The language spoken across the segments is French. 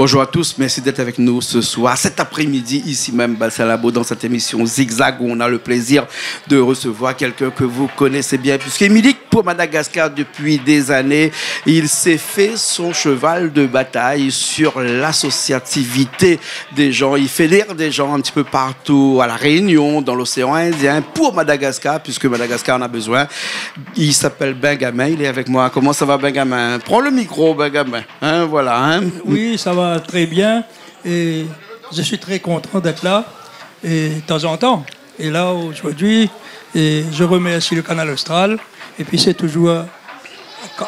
Bonjour à tous, merci d'être avec nous ce soir, cet après-midi, ici même, Bassalabo, dans cette émission Zigzag, où on a le plaisir de recevoir quelqu'un que vous connaissez bien, puisqu'il milite pour Madagascar depuis des années. Il s'est fait son cheval de bataille sur l'associativité des gens. Il fédère des gens un petit peu partout, à La Réunion, dans l'océan Indien, pour Madagascar, puisque Madagascar en a besoin. Il s'appelle Bengamin, il est avec moi. Comment ça va, Bengamin? Prends le micro, Bengamin. Hein, voilà. Hein? Oui, ça va très bien. Et je suis très content d'être là, et de temps en temps. Et là, aujourd'hui, et je remercie le Canal Austral. Et puis, c'est toujours...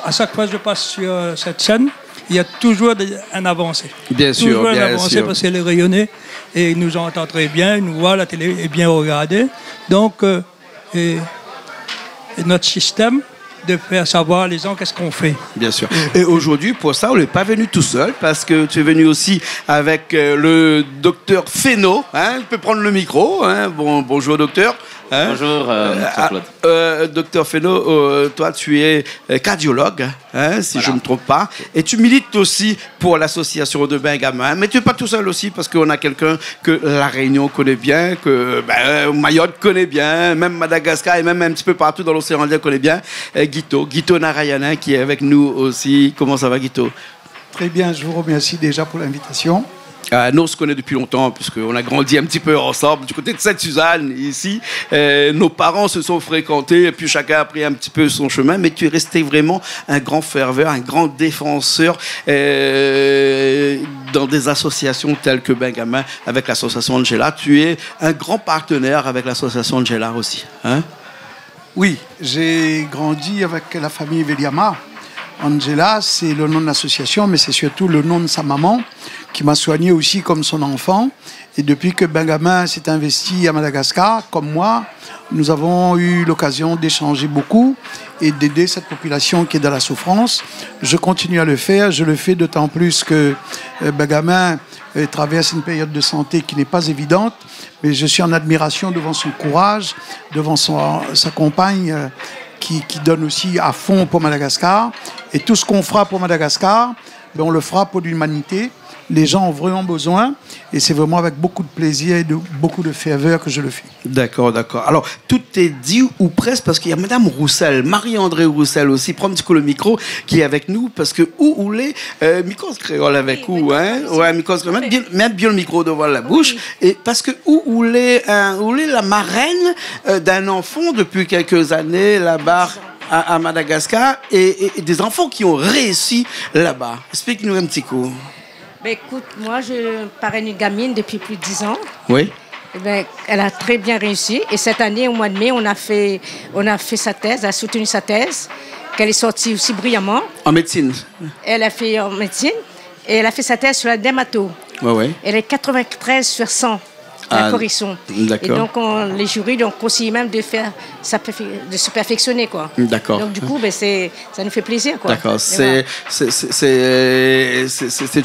À chaque fois que je passe sur cette chaîne, il y a toujours un avancé. Bien sûr, toujours bien un avancé sûr. parce qu'elle est rayonnée et il nous entend très bien, il nous voit, la télé est bien regardée. Donc, et notre système de faire savoir les gens qu'est-ce qu'on fait. Bien sûr. Et aujourd'hui, pour ça, on n'est pas venu tout seul, parce que tu es venu aussi avec le docteur Fesneau. Hein, tu peux prendre le micro. Hein. Bonjour, docteur. Hein? Bonjour, Claude. Docteur Fesneau, toi, tu es cardiologue, hein, si Voilà. je ne me trompe pas. Et tu milites aussi pour l'association de Bengamin. Mais tu n'es pas tout seul aussi, parce qu'on a quelqu'un que La Réunion connaît bien, que Mayotte connaît bien, même Madagascar et même un petit peu partout dans l'océan Indien connaît bien. Guito Narayana qui est avec nous aussi. Comment ça va, Guito? Très bien, je vous remercie déjà pour l'invitation. Nous, on se connaît depuis longtemps, puisqu'on a grandi un petit peu ensemble du côté de Sainte-Suzanne, ici. Nos parents se sont fréquentés, et puis chacun a pris un petit peu son chemin. Mais tu es resté vraiment un grand ferveur, un grand défenseur dans des associations telles que Bengamin, avec l'association Angela. Tu es un grand partenaire avec l'association Angela aussi. Hein? Oui, j'ai grandi avec la famille Veliama. Angela, c'est le nom de l'association, mais c'est surtout le nom de sa maman, qui m'a soigné aussi comme son enfant. Et depuis que Bengamin s'est investi à Madagascar, comme moi, nous avons eu l'occasion d'échanger beaucoup et d'aider cette population qui est dans la souffrance. Je continue à le faire. Je le fais d'autant plus que Bengamin traverse une période de santé qui n'est pas évidente. Mais je suis en admiration devant son courage, devant sa compagne qui donne aussi à fond pour Madagascar. Et tout ce qu'on fera pour Madagascar, on le fera pour l'humanité. Les gens ont vraiment besoin et c'est vraiment avec beaucoup de plaisir et beaucoup de ferveur que je le fais. D'accord, d'accord. Alors, tout est dit ou presque, parce qu'il y a Madame Roussel, Marie-André Roussel aussi, prends un petit coup le micro, qui est avec nous, parce que où les micros créoles avec vous, hein? Ouais, micros créoles, mettre bien le micro devant la bouche, et parce que où est la marraine d'un enfant depuis quelques années là-bas à Madagascar, et des enfants qui ont réussi là-bas. Explique-nous un petit coup. Ben écoute, moi je parraine une gamine depuis plus de 10 ans. Oui. Ben, elle a très bien réussi. Et cette année, au mois de mai, on a fait sa thèse, elle a soutenu sa thèse, qu'elle est sortie aussi brillamment. En médecine. Elle a fait en médecine et elle a fait sa thèse sur la dermato. Ouais, ouais. Elle est 93 sur 100. La correction. D'accord. Et donc, les jurys ont conseillé même de se perfectionner, quoi. D'accord. Donc, du coup, ça nous fait plaisir, quoi. D'accord. C'est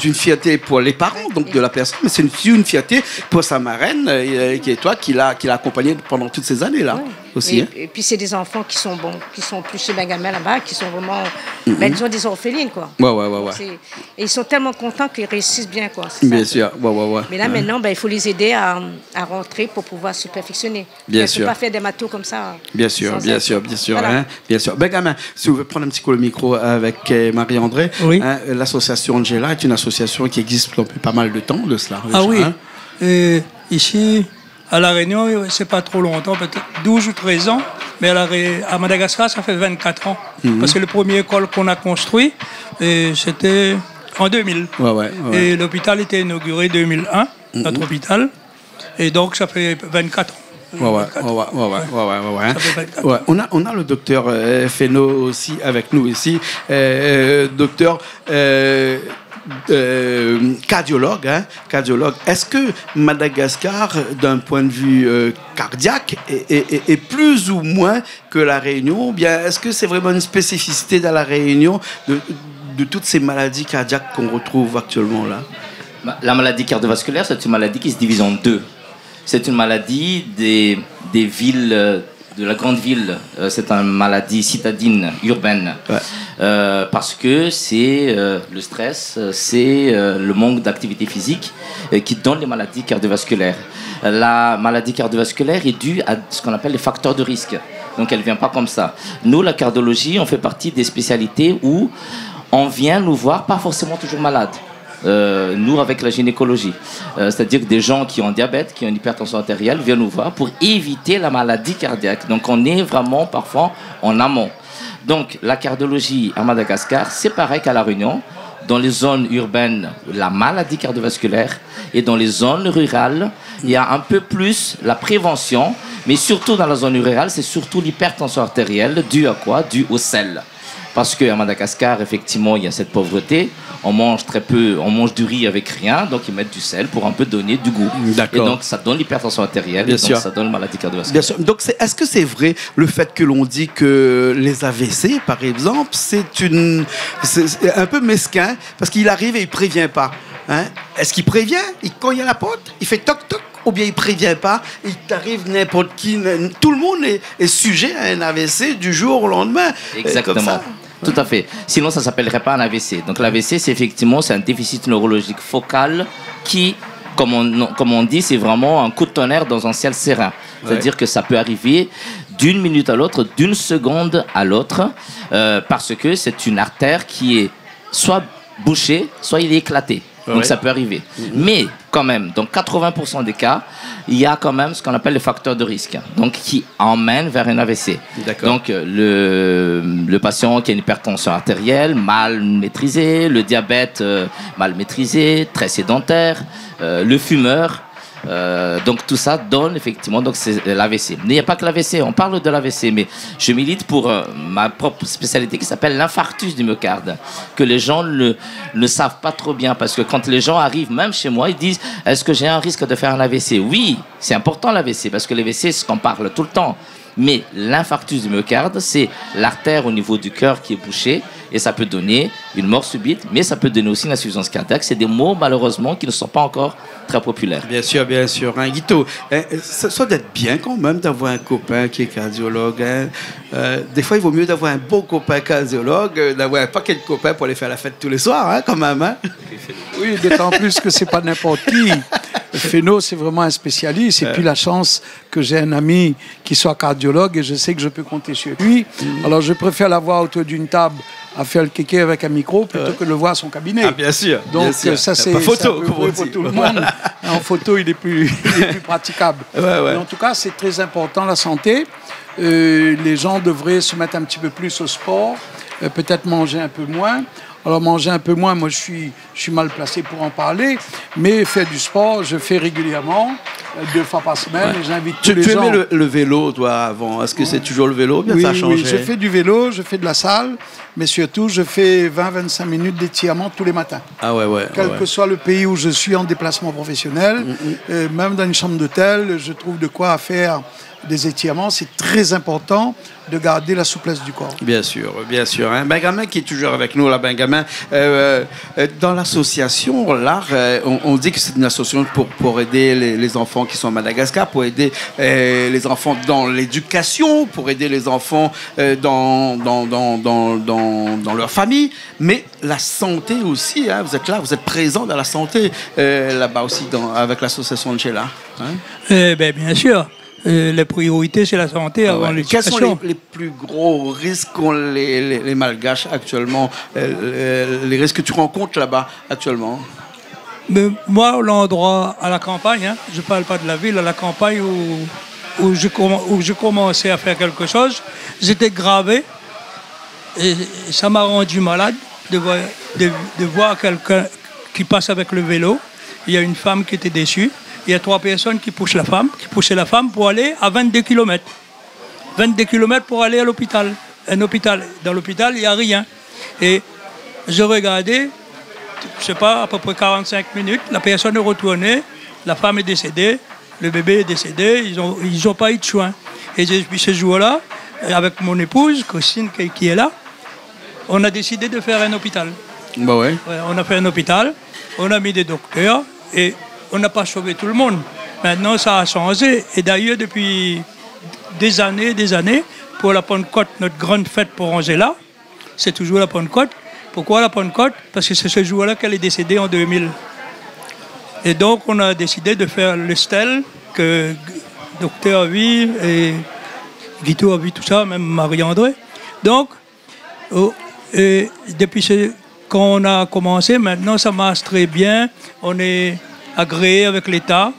une fierté pour les parents donc, de la personne, mais c'est une fierté pour sa marraine, qui est toi, qui l'a accompagnée pendant toutes ces années-là. Ouais. Aussi. Et puis, c'est des enfants qui sont bons, qui sont plus chez Bengamin là-bas, qui sont vraiment. Ils ont des orphelines, quoi. Ouais. Et ils sont tellement contents qu'ils réussissent bien, quoi. Bien sûr. Ouais. Mais là, maintenant, il faut les aider à rentrer pour pouvoir se perfectionner. Bien sûr. Ne pas faire des matos comme ça. Bien sûr. Voilà. Hein, bien sûr. Bengamin, si vous voulez prendre un petit coup le micro avec Marie-André, Oui. Hein, l'association Angela est une association qui existe depuis pas mal de temps de cela. Ah déjà, oui. Hein? Et ici, à La Réunion, c'est pas trop longtemps, peut-être 12 ou 13 ans. Mais à Madagascar, ça fait 24 ans. Parce que le premier école qu'on a construit, c'était en 2000. Ouais. Et l'hôpital était inauguré en 2001, notre hôpital. Et donc, ça fait 24 ans. Ouais. Ça fait 24 ans. Ouais. On a le docteur Fesneau aussi avec nous ici. Docteur cardiologue, hein, cardiologue. Est-ce que Madagascar, d'un point de vue cardiaque, est plus ou moins que la Réunion? Ou bien est-ce que c'est vraiment une spécificité dans la Réunion de toutes ces maladies cardiaques qu'on retrouve actuellement là? La maladie cardiovasculaire, c'est une maladie qui se divise en deux. C'est une maladie des villes de la grande ville. C'est une maladie citadine, urbaine. Ouais. Parce que c'est le stress, c'est le manque d'activité physique qui donne les maladies cardiovasculaires. La maladie cardiovasculaire est due à ce qu'on appelle les facteurs de risque. Donc elle ne vient pas comme ça. Nous, la cardiologie, on fait partie des spécialités où on vient nous voir pas forcément toujours malades. Nous, avec la gynécologie. C'est-à-dire que des gens qui ont diabète, qui ont une hypertension artérielle, viennent nous voir pour éviter la maladie cardiaque. Donc on est vraiment parfois en amont. Donc la cardiologie à Madagascar, c'est pareil qu'à La Réunion. Dans les zones urbaines, la maladie cardiovasculaire, et dans les zones rurales, il y a un peu plus la prévention, mais surtout dans la zone rurale, c'est surtout l'hypertension artérielle, due à quoi? Due au sel. Parce qu'à Madagascar, effectivement, il y a cette pauvreté. On mange très peu, on mange du riz avec rien, donc ils mettent du sel pour un peu donner du goût. Et donc ça donne l'hypertension artérielle, et donc ça donne la maladie cardiovasculaire. Bien sûr. Donc est-ce que c'est vrai le fait que l'on dit que les AVC, par exemple, c'est un peu mesquin, parce qu'il arrive et il ne prévient pas. Hein? Est-ce qu'il prévient? Quand il y a la porte, il fait toc-toc? Ou bien il ne prévient pas, il t'arrive n'importe qui. Tout le monde est sujet à un AVC du jour au lendemain. Exactement. Comme ça. Tout à fait. Sinon, ça ne s'appellerait pas un AVC. Donc l'AVC, c'est effectivement un déficit neurologique focal qui, comme on dit, c'est vraiment un coup de tonnerre dans un ciel serein. C'est-à-dire que ça peut arriver d'une minute à l'autre, d'une seconde à l'autre, parce que c'est une artère qui est soit bouchée, soit il est éclaté. Donc ça peut arriver. Mais quand même, dans 80% des cas, il y a quand même ce qu'on appelle les facteurs de risque, donc qui emmènent vers un AVC. Donc le patient qui a une hypertension artérielle mal maîtrisée, le diabète mal maîtrisé, très sédentaire, le fumeur. Donc tout ça donne effectivement, donc c'est l'AVC. Mais il n'y a pas que l'AVC, on parle de l'AVC, mais je milite pour ma propre spécialité qui s'appelle l'infarctus du myocarde, que les gens ne savent pas trop bien, parce que quand les gens arrivent, même chez moi, ils disent « Est-ce que j'ai un risque de faire un AVC ?» Oui, c'est important l'AVC, parce que l'AVC, c'est ce qu'on parle tout le temps. Mais l'infarctus du myocarde, c'est l'artère au niveau du cœur qui est bouchée, et ça peut donner une mort subite, mais ça peut donner aussi une insuffisance cardiaque. C'est des mots, malheureusement, qui ne sont pas encore très populaires. Bien sûr, bien sûr. Hein, Guito, ça doit être bien quand même d'avoir un copain qui est cardiologue. Hein. Des fois, il vaut mieux d'avoir un bon copain cardiologue, d'avoir un paquet de copains pour aller faire la fête tous les soirs, hein, quand même. Hein. Oui, d'autant plus que c'est pas n'importe qui. Féno, c'est vraiment un spécialiste. Et puis la chance que j'ai un ami qui soit cardiologue et je sais que je peux compter sur lui. Alors je préfère l'avoir autour d'une table à faire le kéké avec un micro plutôt que de le voir à son cabinet. Ah, bien sûr. Donc bien sûr. ça c'est photo comme on dit. Pour tout le monde. En photo, il est plus praticable. Mais en tout cas, c'est très important la santé. Les gens devraient se mettre un petit peu plus au sport, peut-être manger un peu moins. Alors manger un peu moins, moi je suis mal placé pour en parler, mais faire du sport, je fais régulièrement, 2 fois par semaine, et j'invite tous les gens. Tu aimais le vélo, toi, avant? Est-ce que c'est toujours le vélo? Bien, oui, ça a changé. Oui, je fais du vélo, je fais de la salle, mais surtout, je fais 20-25 minutes d'étirement tous les matins. Ah ouais. Quel que soit le pays où je suis en déplacement professionnel, même dans une chambre d'hôtel, je trouve de quoi faire des étirements. C'est très important de garder la souplesse du corps. Bien sûr, bien sûr. Hein. Benjamin qui est toujours avec nous, là, Benjamin. Dans l'association, l'art, on dit que c'est une association pour aider les enfants qui sont à Madagascar, pour aider les enfants dans l'éducation, pour aider les enfants dans leur famille, mais la santé aussi. Hein. Vous êtes là, vous êtes présent dans la santé là-bas aussi, avec l'association Angela. Hein. Bien sûr. Les priorités, c'est la santé avant l'éducation. Quels sont les plus gros risques qu'ont les Malgaches actuellement, les risques que tu rencontres là-bas actuellement? Mais moi, l'endroit à la campagne, hein, je ne parle pas de la ville, à la campagne où je commençais à faire quelque chose, j'étais gravé et ça m'a rendu malade de voir quelqu'un qui passe avec le vélo. Il y a une femme qui était déçue. Il y a 3 personnes qui poussaient la femme pour aller à 22 km. 22 km pour aller à l'hôpital. Dans l'hôpital, il n'y a rien. Et je regardais, je ne sais pas, à peu près 45 minutes, la personne est retournée, la femme est décédée, le bébé est décédé, ils ont pas eu de soins. Et depuis ce jour-là, avec mon épouse, Christine, qui est là, on a décidé de faire un hôpital. Bah ouais. On a fait un hôpital, on a mis des docteurs et on n'a pas sauvé tout le monde. Maintenant, ça a changé. Et d'ailleurs, depuis des années. Pour la Pentecôte, notre grande fête pour Angela, c'est toujours la Pentecôte. Pourquoi la Pentecôte? Parce que c'est ce jour-là qu'elle est décédée en 2000. Et donc, on a décidé de faire le stèle que Docteur a vu et Guito a vu tout ça, même Marie-André. Donc, et depuis quand on a commencé, maintenant, ça marche très bien. On est agréé avec l'État.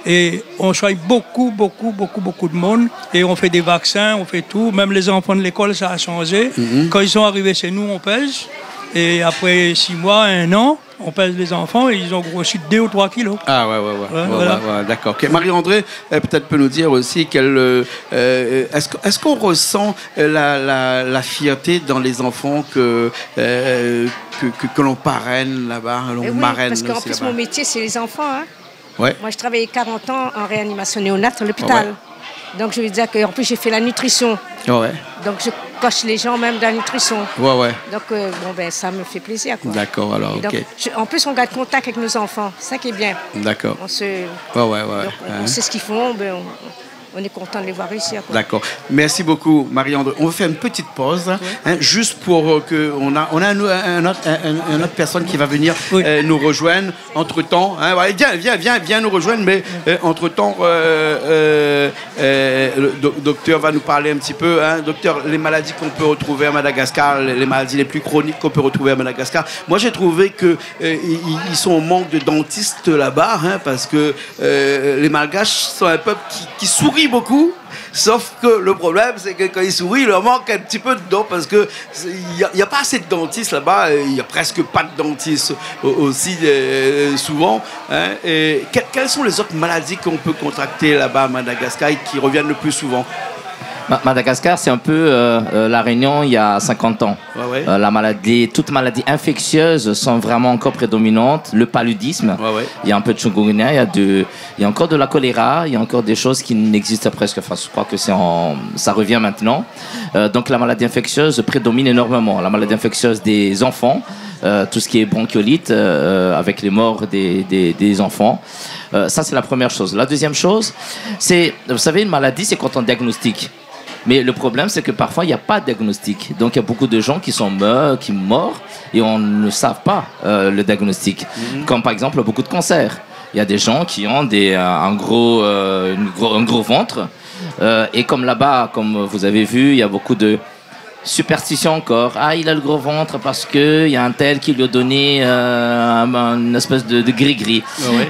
Et on choisit beaucoup de monde. Et on fait des vaccins, on fait tout. Même les enfants de l'école, ça a changé. Quand ils sont arrivés chez nous, on pèse. Et après 6 mois, 1 an, on pèse les enfants et ils ont grossi 2 ou 3 kilos. Ah ouais, d'accord. Okay. Marie-André, peut-être peut nous dire aussi est-ce qu'on ressent la fierté dans les enfants que l'on parraine là-bas, l'on marraine. Parce qu'en plus, mon métier, c'est les enfants. Hein. Ouais. Moi, je travaillais 40 ans en réanimation néonate à l'hôpital. Ouais. Donc, je veux dire qu'en plus, j'ai fait la nutrition. Ouais. Donc, je coche les gens même de la nutrition. Ouais. Donc, ça me fait plaisir. D'accord, alors, ok. En plus, on garde contact avec nos enfants. C'est ça qui est bien. D'accord. On On sait ce qu'ils font. On est content de les voir réussir. D'accord. Merci beaucoup, Marie-André. On va faire une petite pause, juste pour qu'on a une autre personne qui va venir nous rejoindre. Entre-temps, viens nous rejoindre, mais entre-temps, le docteur va nous parler un petit peu. Docteur, les maladies qu'on peut retrouver à Madagascar, les maladies les plus chroniques qu'on peut retrouver à Madagascar. Moi, j'ai trouvé qu'ils sont en manque de dentistes là-bas, parce que les Malgaches sont un peuple qui sourit beaucoup, sauf que le problème, c'est que quand il sourit, il leur manque un petit peu de dents parce que il n'y a pas assez de dentistes là-bas, il n'y a presque pas de dentistes aussi souvent. Et quelles sont les autres maladies qu'on peut contracter là-bas à Madagascar et qui reviennent le plus souvent? Madagascar, c'est un peu la Réunion il y a 50 ans. Toutes maladies infectieuses sont vraiment encore prédominantes. Le paludisme, il y a un peu de chikungunya, il y a encore de la choléra, il y a encore des choses qui n'existent presque. Enfin, je crois que ça revient maintenant. Donc la maladie infectieuse prédomine énormément. La maladie infectieuse des enfants, tout ce qui est bronchiolite avec les morts des enfants. Ça, c'est la première chose. La deuxième chose, c'est, vous savez, une maladie, c'est quand on diagnostique. Mais le problème, c'est que parfois, il n'y a pas de diagnostic. Donc, il y a beaucoup de gens qui sont morts et on ne savent pas le diagnostic. Comme par exemple, beaucoup de cancers. Il y a des gens qui ont un gros ventre. Et comme là-bas, comme vous avez vu, il y a beaucoup de superstition encore. Ah, il a le gros ventre parce qu'il y a un tel qui lui a donné une espèce de gris-gris.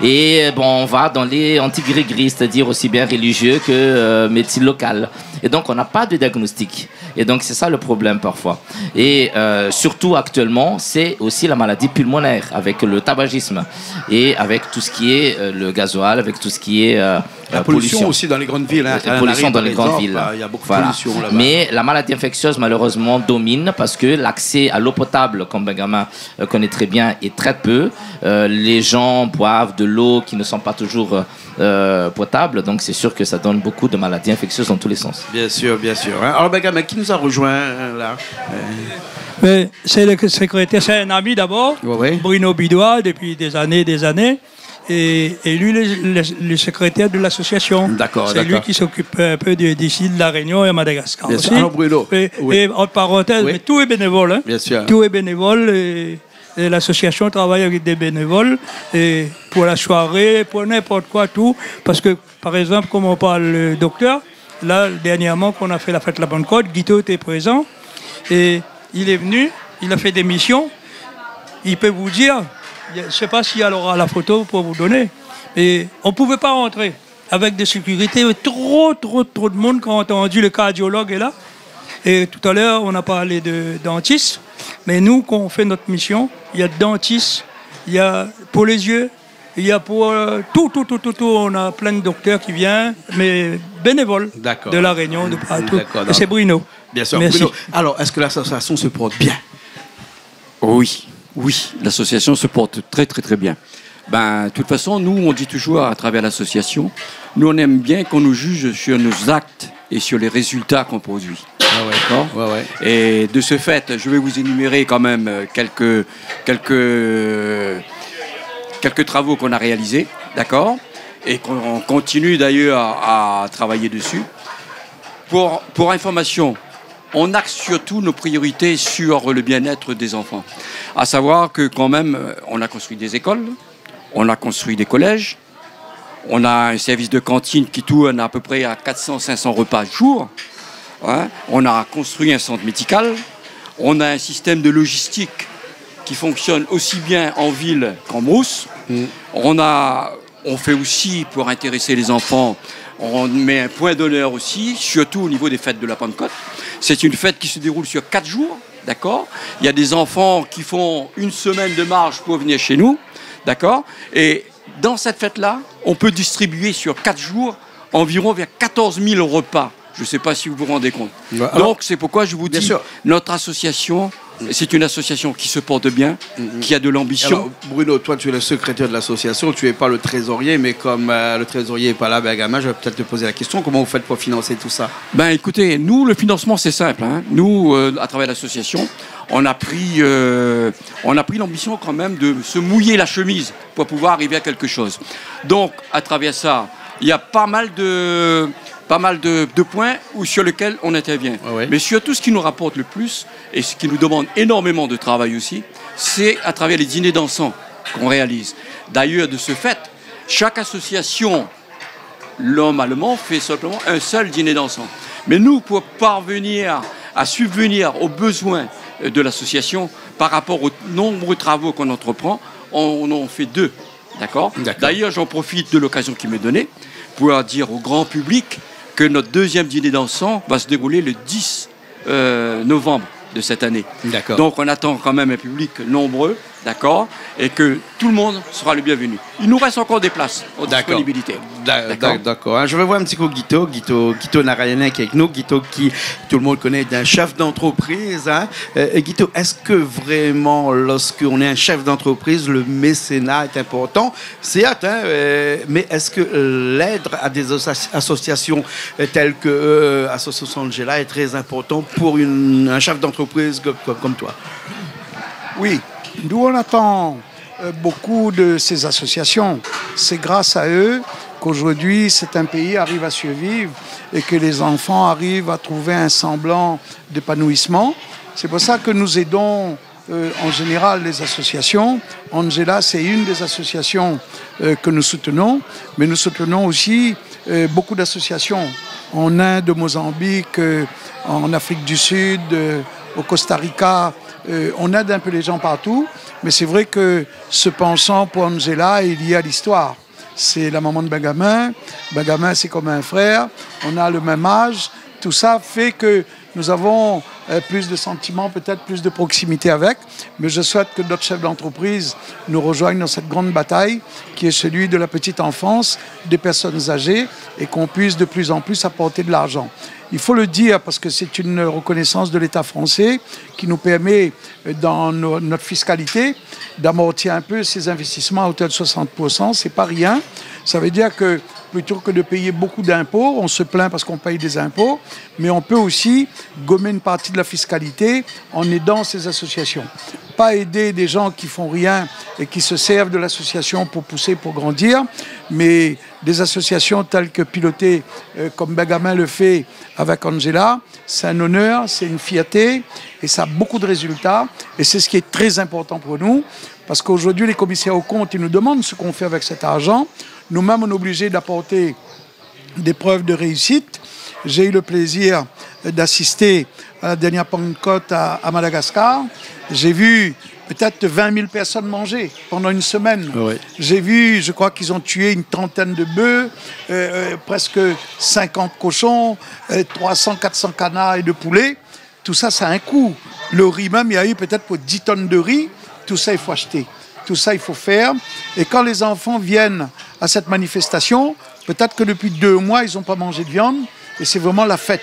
Et on va dans les anti-gris-gris, c'est-à-dire aussi bien religieux que médecine locale. Et donc, on n'a pas de diagnostic. Et donc, c'est ça le problème parfois. Et surtout, actuellement, c'est aussi la maladie pulmonaire avec le tabagisme et avec tout ce qui est le gasoil, avec tout ce qui est la pollution aussi dans les grandes villes. La pollution dans les grandes villes. Il y a beaucoup de pollution là-bas. Mais la maladie infectieuse, malheureusement, domine parce que l'accès à l'eau potable, comme Benjamin connaît très bien, est très peu. Les gens boivent de l'eau qui ne sont pas toujours potable, donc c'est sûr que ça donne beaucoup de maladies infectieuses dans tous les sens. Bien sûr. Alors Benjamin, qui nous a rejoint là c'est le secrétaire, c'est un ami d'abord, Bruno Bidois, depuis des années. Et lui, le secrétaire de l'association. D'accord. C'est lui qui s'occupe un peu d'ici de la Réunion et à Madagascar bien aussi. Sûr. Alors Bruno. Et en parenthèse, mais tout est bénévole. Hein. Bien sûr. Tout est bénévole. Et l'association travaille avec des bénévoles et pour la soirée, pour n'importe quoi, tout. Parce que, par exemple, comme on parle le docteur, là, dernièrement, qu'on a fait la fête de la Pentecôte, Guito était présent et il est venu, il a fait des missions. Il peut vous dire, je ne sais pas s'il y aura la photo pour vous donner, mais on ne pouvait pas rentrer avec des sécurités. Trop de monde quand on a entendu le cardiologue est là. Et tout à l'heure, on a parlé de dentistes. Mais nous, quand on fait notre mission, il y a dentistes, il y a pour les yeux, il y a pour tout. On a plein de docteurs qui viennent, mais bénévoles de la Réunion, de partout. Et c'est Bruno. Bien sûr, merci. Bruno. Alors, est-ce que l'association se porte bien? Oui, l'association se porte très bien. De toute façon, nous, on dit toujours à travers l'association, nous, on aime bien qu'on nous juge sur nos actes et sur les résultats qu'on produit. D'accord. Et de ce fait, je vais vous énumérer quand même quelques travaux qu'on a réalisés, d'accord, et qu'on continue d'ailleurs à travailler dessus. pour information, on axe surtout nos priorités sur le bien-être des enfants. À savoir que quand même, on a construit des écoles, on a construit des collèges, on a un service de cantine qui tourne à peu près à 400-500 repas par jour. Ouais. On a construit un centre médical, on a un système de logistique qui fonctionne aussi bien en ville qu'en brousse. On fait aussi, pour intéresser les enfants, on met un point d'honneur aussi, surtout au niveau des fêtes de la Pentecôte. C'est une fête qui se déroule sur 4 jours, d'accord ? Il y a des enfants qui font une semaine de marche pour venir chez nous, d'accord ? Et dans cette fête-là, on peut distribuer sur 4 jours environ vers 14 000 repas. Je ne sais pas si vous vous rendez compte. Alors, donc, c'est pourquoi je vous dis, notre association, c'est une association qui se porte bien, qui a de l'ambition. Alors, Bruno, toi, tu es le secrétaire de l'association, tu n'es pas le trésorier, mais comme le trésorier n'est pas là, Bergamin, je vais peut-être te poser la question. Comment vous faites pour financer tout ça? Ben, écoutez, nous, le financement, c'est simple. Hein. Nous, à travers l'association, on a pris l'ambition quand même de se mouiller la chemise pour pouvoir arriver à quelque chose. Donc, à travers ça, il y a pas mal de points sur lesquels on intervient. Ouais. Mais surtout, ce qui nous rapporte le plus, et ce qui nous demande énormément de travail aussi, c'est à travers les dîners dansants qu'on réalise. D'ailleurs, de ce fait, chaque association, l'homme allemand, fait simplement un seul dîner dansant. Mais nous, pour parvenir à subvenir aux besoins de l'association, par rapport aux nombreux travaux qu'on entreprend, on en fait 2. D'accord. D'ailleurs, j'en profite de l'occasion qui m'est donnée pour dire au grand public que notre 2e dîner dansant va se dérouler le 10 novembre de cette année. Donc on attend quand même un public nombreux, d'accord, et que tout le monde sera le bienvenu. Il nous reste encore des places en disponibilité. D'accord. Je vais voir un petit coup Guito Narayanen qui est avec nous. Guito qui, tout le monde connaît, d'un chef d'entreprise. Hein. Guito, est-ce que vraiment, lorsqu'on est un chef d'entreprise, le mécénat est important? Certes, hein, mais est-ce que l'aide à des associations telles que Association Angela est très important pour un chef d'entreprise comme toi? Oui, nous on attend beaucoup de ces associations. C'est grâce à eux qu'aujourd'hui un pays arrive à survivre et que les enfants arrivent à trouver un semblant d'épanouissement. C'est pour ça que nous aidons en général les associations. Angela, c'est une des associations que nous soutenons, mais nous soutenons aussi beaucoup d'associations en Inde, au Mozambique, en Afrique du Sud, au Costa Rica. On aide un peu les gens partout, mais c'est vrai que ce penchant pour Angela est lié à l'histoire. C'est la maman de Benjamin. Benjamin, c'est comme un frère. On a le même âge. Tout ça fait que nous avons plus de sentiments, peut-être plus de proximité avec. Mais je souhaite que notre chef d'entreprise nous rejoigne dans cette grande bataille qui est celui de la petite enfance, des personnes âgées, et qu'on puisse de plus en plus apporter de l'argent. Il faut le dire parce que c'est une reconnaissance de l'État français qui nous permet, dans notre fiscalité, d'amortir un peu ces investissements à hauteur de 60%. C'est pas rien. Ça veut dire que plutôt que de payer beaucoup d'impôts, on se plaint parce qu'on paye des impôts, mais on peut aussi gommer une partie de la fiscalité en aidant ces associations. Pas aider des gens qui font rien et qui se servent de l'association pour pousser, pour grandir, mais des associations telles que pilotées comme Benjamin le fait avec Angela, c'est un honneur, c'est une fierté et ça a beaucoup de résultats et c'est ce qui est très important pour nous parce qu'aujourd'hui les commissaires aux comptes ils nous demandent ce qu'on fait avec cet argent. Nous-mêmes on est obligés d'apporter des preuves de réussite. J'ai eu le plaisir d'assister à la dernière Pentecôte à Madagascar. J'ai vu peut-être 20 000 personnes manger pendant une semaine. Oui. J'ai vu, je crois qu'ils ont tué une trentaine de bœufs, presque 50 cochons, 300, 400 canards et de poulets. Tout ça, ça a un coût. Le riz même, il y a eu peut-être pour 10 tonnes de riz. Tout ça, il faut acheter. Tout ça, il faut faire. Et quand les enfants viennent à cette manifestation, peut-être que depuis 2 mois, ils n'ont pas mangé de viande. Et c'est vraiment la fête.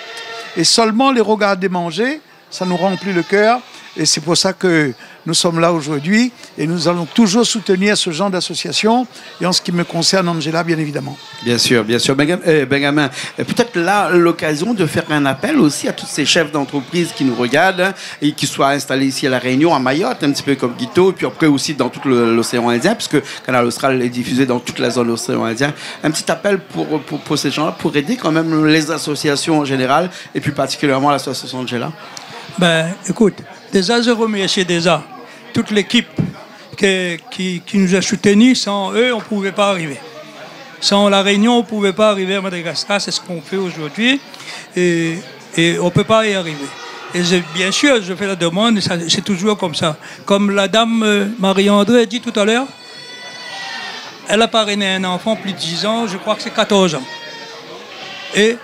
Et seulement les regarder manger, ça nous remplit le cœur. Et c'est pour ça que nous sommes là aujourd'hui et nous allons toujours soutenir ce genre d'association. Et en ce qui me concerne, Angela, bien évidemment. Bien sûr, bien sûr. Benjamin, peut-être là l'occasion de faire un appel aussi à tous ces chefs d'entreprise qui nous regardent, hein, et qui soient installés ici à La Réunion, à Mayotte, un petit peu comme Guito, et puis après aussi dans tout l'océan Indien, puisque Canal Austral est diffusé dans toute la zone de l'océan Indien. Un petit appel pour ces gens-là, pour aider quand même les associations en général, et plus particulièrement l'association Angela. Ben, écoute, déjà, je remercie déjà toute l'équipe qui nous a soutenus. Sans eux, on ne pouvait pas arriver. Sans La Réunion, on ne pouvait pas arriver à Madagascar. C'est ce qu'on fait aujourd'hui. Et on ne peut pas y arriver. Et bien sûr, je fais la demande, et c'est toujours comme ça. Comme la dame Marie-André a dit tout à l'heure, elle a parrainé un enfant plus de 10 ans, je crois que c'est 14 ans. Et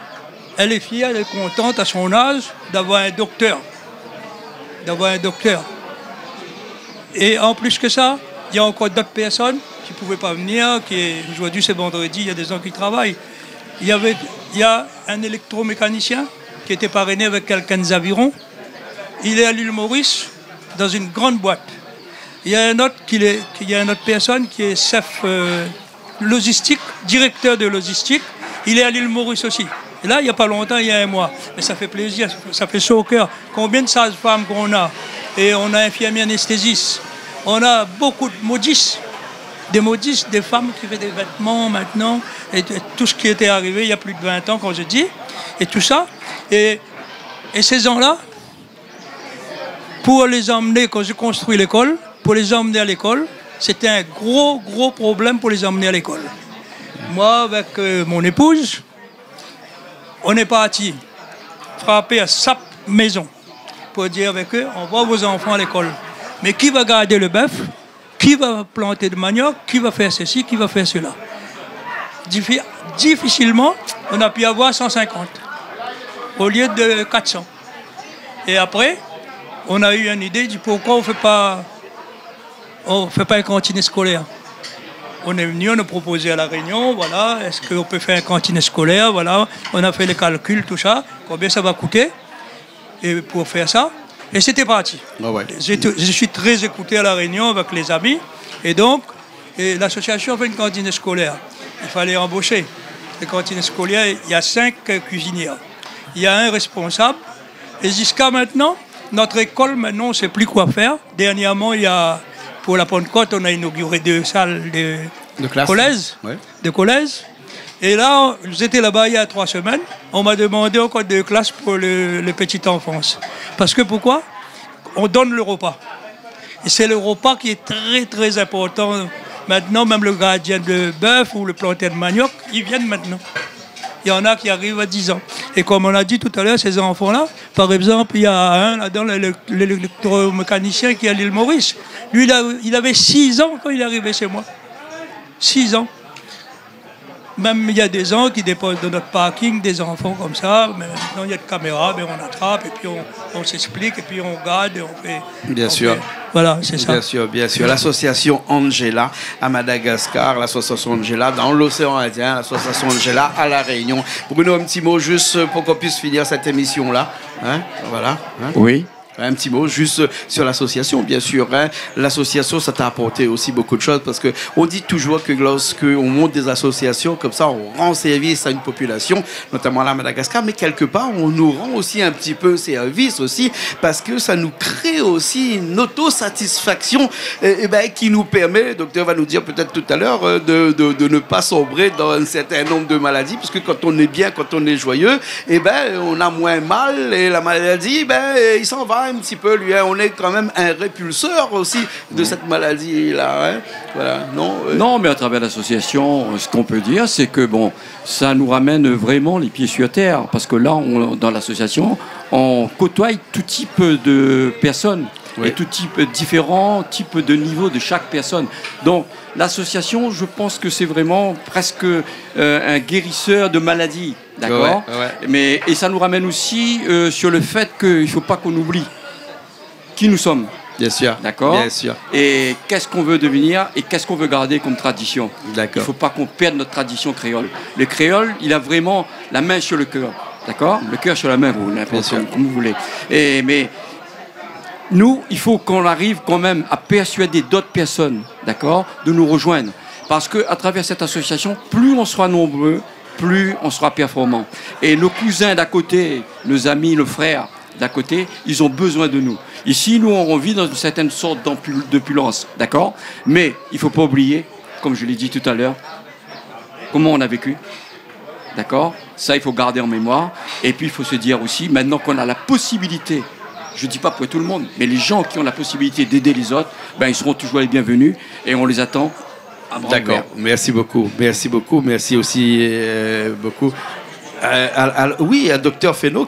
elle est fière, elle est contente à son âge d'avoir un docteur. Et en plus que ça, il y a encore d'autres personnes qui ne pouvaient pas venir, aujourd'hui c'est vendredi, il y a des gens qui travaillent. Il y a un électromécanicien qui était parrainé avec quelques avirons. Il est à l'île Maurice, dans une grande boîte. Il y a une autre personne qui est chef logistique, directeur de logistique. Il est à l'île Maurice aussi. Et là, il n'y a pas longtemps, il y a un mois. Mais ça fait plaisir, ça fait chaud au cœur. Combien de sages-femmes qu'on a? Et on a infirmiers anesthésistes. On a beaucoup de modistes. Des modistes, des femmes qui font des vêtements maintenant. Et tout ce qui était arrivé il y a plus de 20 ans, quand je dis. Et tout ça. Et ces gens-là, pour les emmener, quand je construis l'école, pour les emmener à l'école, c'était un gros problème pour les emmener à l'école. Moi, avec mon épouse, on est parti frapper à sa maison pour dire avec eux, on voit vos enfants à l'école. Mais qui va garder le bœuf? Qui va planter de manioc? Qui va faire ceci? Qui va faire cela? Difficilement, on a pu avoir 150 au lieu de 400. Et après, on a eu une idée du pourquoi on ne fait pas un cantine scolaire. On est venu, on a proposé à La Réunion, voilà, est-ce qu'on peut faire un cantine scolaire, voilà, on a fait les calculs, tout ça, combien ça va coûter, et pour faire ça, et c'était parti. Oh ouais. Je suis très écouté à La Réunion avec les amis, et donc, l'association fait une cantine scolaire. Il fallait embaucher. Les cantines scolaires, il y a 5 cuisinières. Il y a un responsable, et jusqu'à maintenant, notre école, maintenant, on ne sait plus quoi faire. Dernièrement, pour la Pentecôte, on a inauguré 2 salles de collège. Et là, j'étais là-bas il y a 3 semaines. On m'a demandé encore 2 classes pour les petites enfances. Parce que pourquoi? On donne le repas. Et c'est le repas qui est très, très important. Maintenant, même le gardien de bœuf ou le planteur de manioc, ils viennent maintenant. Il y en a qui arrivent à 10 ans. Et comme on a dit tout à l'heure, ces enfants-là, par exemple, il y a un là-dedans, l'électromécanicien qui est à l'île Maurice. Lui, il avait 6 ans quand il est arrivé chez moi. 6 ans. Même il y a des gens qui déposent dans notre parking des enfants comme ça. Mais maintenant, il y a de caméras, mais on attrape et puis on s'explique et puis on regarde et on fait. Bien sûr. Voilà, c'est ça. Bien sûr, bien sûr. L'association Angela à Madagascar, l'association Angela dans l'océan Indien, l'association Angela à La Réunion. Bruno, un petit mot juste pour qu'on puisse finir cette émission-là. Hein? Voilà. Hein? Oui. Un petit mot juste sur l'association, bien sûr. Hein. L'association, ça t'a apporté aussi beaucoup de choses parce qu'on dit toujours que lorsqu'on monte des associations comme ça, on rend service à une population, notamment là à Madagascar, mais quelque part, on nous rend aussi un petit peu service aussi parce que ça nous crée aussi une autosatisfaction qui nous permet, le docteur va nous dire peut-être tout à l'heure, de ne pas sombrer dans un certain nombre de maladies parce que quand on est bien, quand on est joyeux, on a moins mal et la maladie, il s'en va un petit peu, lui, hein. On est quand même un répulseur aussi de cette maladie-là. Hein. Voilà. Non, mais à travers l'association, ce qu'on peut dire, c'est que bon, ça nous ramène vraiment les pieds sur terre, parce que là, dans l'association, on côtoie tout type de personnes. Oui. Et tout différents types de niveaux de chaque personne. Donc, l'association, je pense que c'est vraiment presque un guérisseur de maladies. D'accord ? Ouais. Et ça nous ramène aussi sur le fait qu'il ne faut pas qu'on oublie qui nous sommes. Bien sûr. D'accord ? Bien sûr. Et qu'est-ce qu'on veut devenir et qu'est-ce qu'on veut garder comme tradition. D'accord. Il ne faut pas qu'on perde notre tradition créole. Le créole, il a vraiment la main sur le cœur. D'accord ? Le cœur sur la main, comme vous voulez. Mais nous, il faut qu'on arrive quand même à persuader d'autres personnes, d'accord, de nous rejoindre. Parce qu'à travers cette association, plus on sera nombreux, plus on sera performant. Et nos cousins d'à côté, nos amis, nos frères d'à côté, ils ont besoin de nous. Ici, nous, on vit dans une certaine sorte d'opulence, d'accord? Mais il ne faut pas oublier, comme je l'ai dit tout à l'heure, comment on a vécu, d'accord? Ça, il faut garder en mémoire. Et puis, il faut se dire aussi, maintenant qu'on a la possibilité, je ne dis pas pour tout le monde, mais les gens qui ont la possibilité d'aider les autres, ben, ils seront toujours les bienvenus et on les attend. D'accord, merci beaucoup. Merci beaucoup. Merci aussi beaucoup. Oui, docteur Fesneau,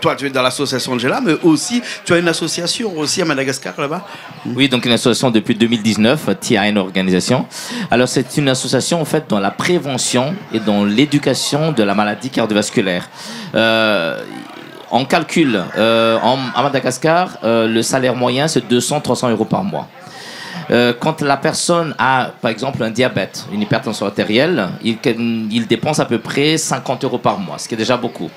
toi tu es dans l'association Angela, mais aussi tu as une association aussi à Madagascar là-bas. Oui, donc une association depuis 2019, TIN Organisation. Alors c'est une association en fait dans la prévention et dans l'éducation de la maladie cardiovasculaire. On calcule à Madagascar, le salaire moyen c'est 200-300 euros par mois. Quand la personne a, par exemple, un diabète, une hypertension artérielle, il dépense à peu près 50 euros par mois, ce qui est déjà beaucoup.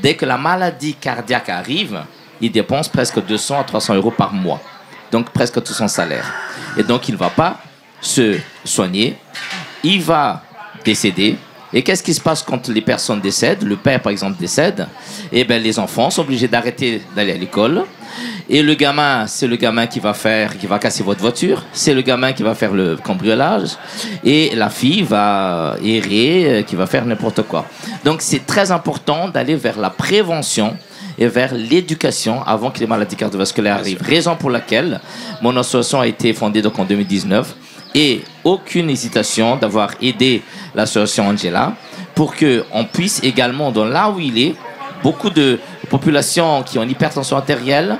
Dès que la maladie cardiaque arrive, il dépense presque 200 à 300 euros par mois, donc presque tout son salaire. Et donc, il ne va pas se soigner, il va décéder. Et qu'est-ce qui se passe quand les personnes décèdent? Le père, par exemple, décède. Eh bien, les enfants sont obligés d'arrêter d'aller à l'école. Et le gamin, c'est le gamin qui va casser votre voiture. C'est le gamin qui va faire le cambriolage. Et la fille va errer, qui va faire n'importe quoi. Donc, c'est très important d'aller vers la prévention et vers l'éducation avant que les maladies cardiovasculaires arrivent. Raison pour laquelle mon association a été fondée donc en 2019. Et aucune hésitation d'avoir aidé l'association Angela pour qu'on puisse également, dans là où il est, beaucoup de populations qui ont une hypertension artérielle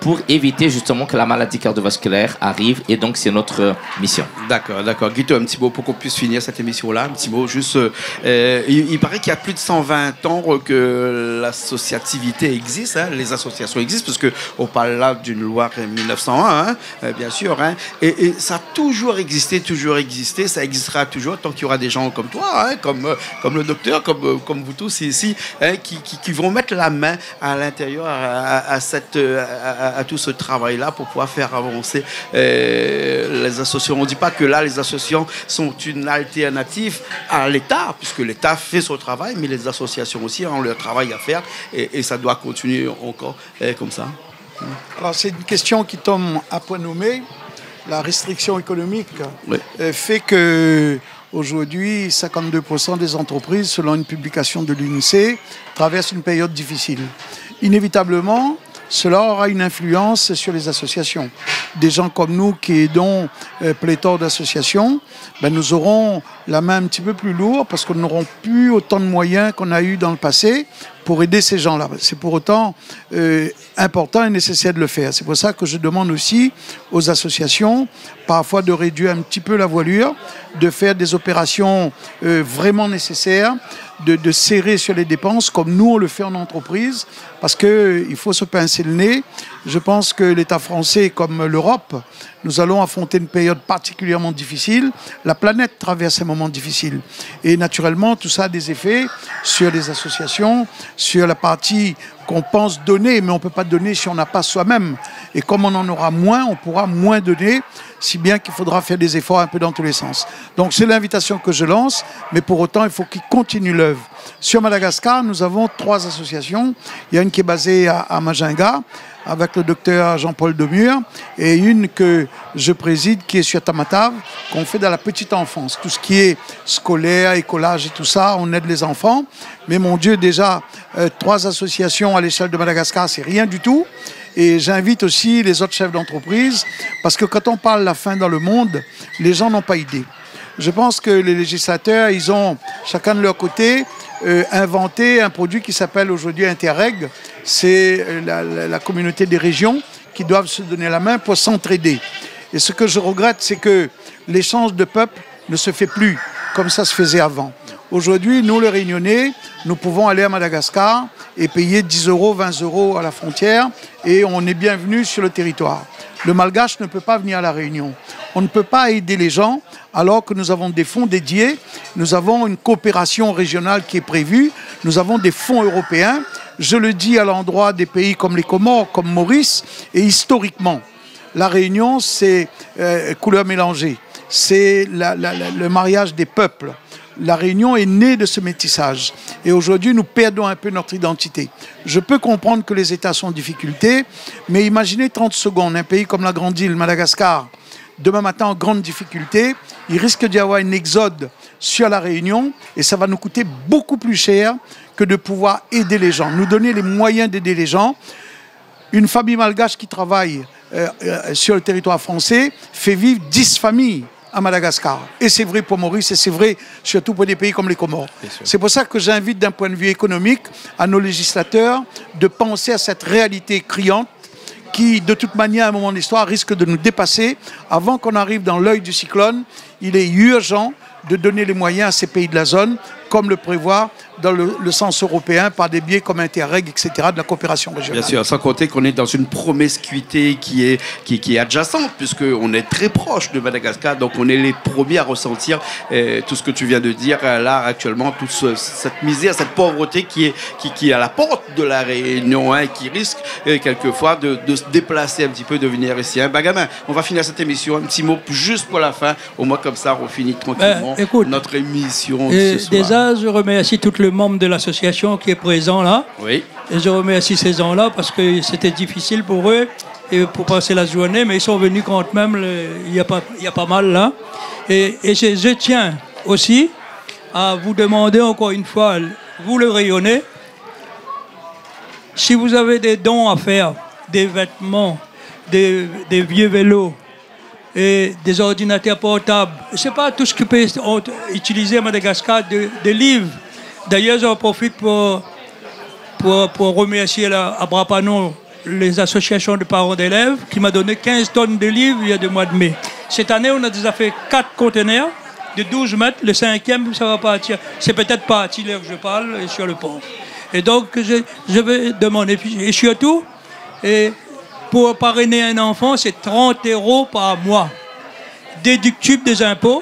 pour éviter justement que la maladie cardiovasculaire arrive. Et donc, c'est notre mission. D'accord, d'accord. Guito, un petit mot pour qu'on puisse finir cette émission-là. Un petit mot juste... il paraît qu'il y a plus de 120 ans que l'associativité existe, hein, les associations existent, parce qu'on parle là d'une loi 1901, hein, bien sûr. Hein, et ça a toujours existé, ça existera toujours tant qu'il y aura des gens comme toi, hein, comme le docteur, comme vous tous ici, hein, qui vont mettre la main à l'intérieur à tout ce travail-là pour pouvoir faire avancer les associations. On ne dit pas que là, les associations sont une alternative à l'État, puisque l'État fait son travail, mais les associations aussi ont leur travail à faire et ça doit continuer encore comme ça. Alors, c'est une question qui tombe à point nommé. La restriction économique fait que aujourd'hui, 52% des entreprises, selon une publication de l'INSEE, traversent une période difficile. Inévitablement, cela aura une influence sur les associations. Des gens comme nous qui aidons pléthore d'associations, ben nous aurons la main un petit peu plus lourde parce qu'on n'aura plus autant de moyens qu'on a eu dans le passé pour aider ces gens-là. C'est pour autant important et nécessaire de le faire. C'est pour ça que je demande aussi aux associations parfois de réduire un petit peu la voilure, de faire des opérations vraiment nécessaires, de serrer sur les dépenses comme nous on le fait en entreprise, parce qu'il faut se pincer le nez. Je pense que l'État français comme l'Europe, nous allons affronter une période particulièrement difficile. La planète traverse un moment difficile. Et naturellement, tout ça a des effets sur les associations, sur la partie qu'on pense donner, mais on ne peut pas donner si on n'a pas soi-même. Et comme on en aura moins, on pourra moins donner, si bien qu'il faudra faire des efforts un peu dans tous les sens. Donc c'est l'invitation que je lance, mais pour autant, il faut qu'ils continuent l'œuvre. Sur Madagascar, nous avons 3 associations. Il y a une qui est basée à Majinga, avec le docteur Jean-Paul Demure, et une que je préside qui est sur Tamatave, qu'on fait dans la petite enfance. Tout ce qui est scolaire, écolage et tout ça, on aide les enfants. Mais mon Dieu, déjà, 3 associations à l'échelle de Madagascar, c'est rien du tout. Et j'invite aussi les autres chefs d'entreprise, parce que quand on parle de la faim dans le monde, les gens n'ont pas idée. Je pense que les législateurs, ils ont, chacun de leur côté, inventé un produit qui s'appelle aujourd'hui Interreg. C'est la communauté des régions qui doivent se donner la main pour s'entraider. Et ce que je regrette, c'est que l'échange de peuples ne se fait plus comme ça se faisait avant. Aujourd'hui, nous, les Réunionnais, nous pouvons aller à Madagascar et payer 10 euros, 20 euros à la frontière et on est bienvenu sur le territoire. Le Malgache ne peut pas venir à la Réunion. On ne peut pas aider les gens alors que nous avons des fonds dédiés, nous avons une coopération régionale qui est prévue, nous avons des fonds européens. Je le dis à l'endroit des pays comme les Comores, comme Maurice, et historiquement, la Réunion, c'est couleur mélangée, c'est le mariage des peuples. La Réunion est née de ce métissage. Et aujourd'hui, nous perdons un peu notre identité. Je peux comprendre que les États sont en difficulté, mais imaginez 30 secondes, un pays comme la Grande Île, Madagascar, demain matin en grande difficulté, il risque d'y avoir un exode sur la Réunion et ça va nous coûter beaucoup plus cher que de pouvoir aider les gens, nous donner les moyens d'aider les gens. Une famille malgache qui travaille sur le territoire français fait vivre 10 familles à Madagascar. Et c'est vrai pour Maurice et c'est vrai surtout pour des pays comme les Comores. C'est pour ça que j'invite d'un point de vue économique à nos législateurs de penser à cette réalité criante qui, de toute manière, à un moment de l'histoire, risque de nous dépasser. Avant qu'on arrive dans l'œil du cyclone, il est urgent de donner les moyens à ces pays de la zone, comme le prévoit dans le sens européen par des biais comme Interreg, etc., de la coopération régionale. Bien sûr, sans compter qu'on est dans une promiscuité qui est adjacente, puisqu'on est très proche de Madagascar, donc on est les premiers à ressentir tout ce que tu viens de dire là actuellement, toute cette misère, cette pauvreté qui est à la porte de la Réunion, hein, qui risque quelquefois de se déplacer un petit peu, de venir ici. Hein. Bagamin, on va finir cette émission, un petit mot juste pour la fin, au moins comme ça on finit tranquillement notre émission de ce soir. Déjà, je remercie tous les membres de l'association qui est présent là. Oui. Et je remercie ces gens-là parce que c'était difficile pour eux et pour passer la journée, mais ils sont venus quand même, il y a pas mal là. Et je tiens aussi à vous demander encore une fois, vous le rayonnez, si vous avez des dons à faire, des vêtements, des vieux vélos, et des ordinateurs portables. Ce n'est pas tout ce qui peut être utilisé à Madagascar, des livres. D'ailleurs, j'en profite pour remercier à Brapano les associations de parents d'élèves qui m'ont donné 15 tonnes de livres il y a le mois de mai. Cette année, on a déjà fait 4 conteneurs de 12 mètres. Le 5e, ça va partir. C'est peut-être pas à Tiller que je parle, sur le pont. Et donc, je vais demander. Et surtout, pour parrainer un enfant, c'est 30 € par mois, déductible des impôts.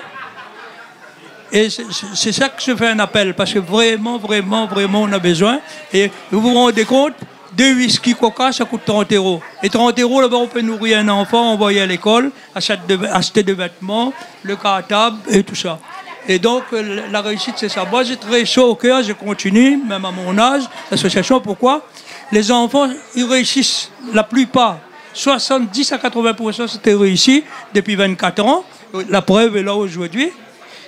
Et c'est ça que je fais un appel, parce que vraiment, on a besoin. Et vous vous rendez compte, 2 whisky coca, ça coûte 30 €. Et 30 € là-bas, on peut nourrir un enfant, envoyer à l'école, acheter des vêtements, le cartable et tout ça. Et donc, la réussite, c'est ça. Moi, j'ai très chaud au cœur, je continue, même à mon âge, l'association. Pourquoi ? Les enfants, ils réussissent, la plupart, 70 à 80%, c'était réussi depuis 24 ans. La preuve est là aujourd'hui.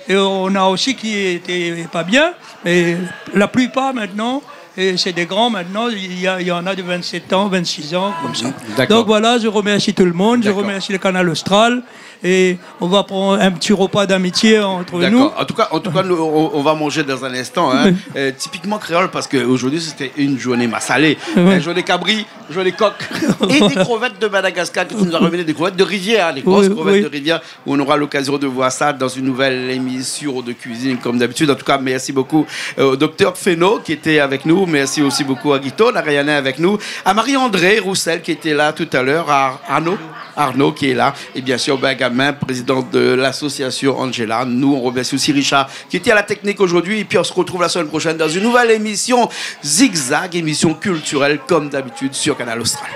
Et on a aussi qui n'étaient pas bien, mais la plupart maintenant, et c'est des grands maintenant, il y en a de 27 ans, 26 ans, comme ça. Donc voilà, je remercie tout le monde, je remercie le Canal Austral. Et on va prendre un petit repas d'amitié entre nous. En tout cas, nous, on va manger dans un instant. Hein. Typiquement créole, parce qu'aujourd'hui, c'était une journée massalée. Une journée cabri, une journée coq. Et des crevettes de Madagascar qui nous a ramené, des crevettes de rivière, des grosses crevettes de rivière, où on aura l'occasion de voir ça dans une nouvelle émission de cuisine, comme d'habitude. En tout cas, merci beaucoup au docteur Feno qui était avec nous. Merci aussi beaucoup à Guito, à Rayana avec nous. À Marie-André Roussel qui était là tout à l'heure. À Arnaud qui est là. Et bien sûr, Bagamin, président de l'association Angela. Nous, on remercie aussi Richard qui était à la technique aujourd'hui. Et puis, on se retrouve la semaine prochaine dans une nouvelle émission Zigzag, émission culturelle comme d'habitude sur Canal Austral.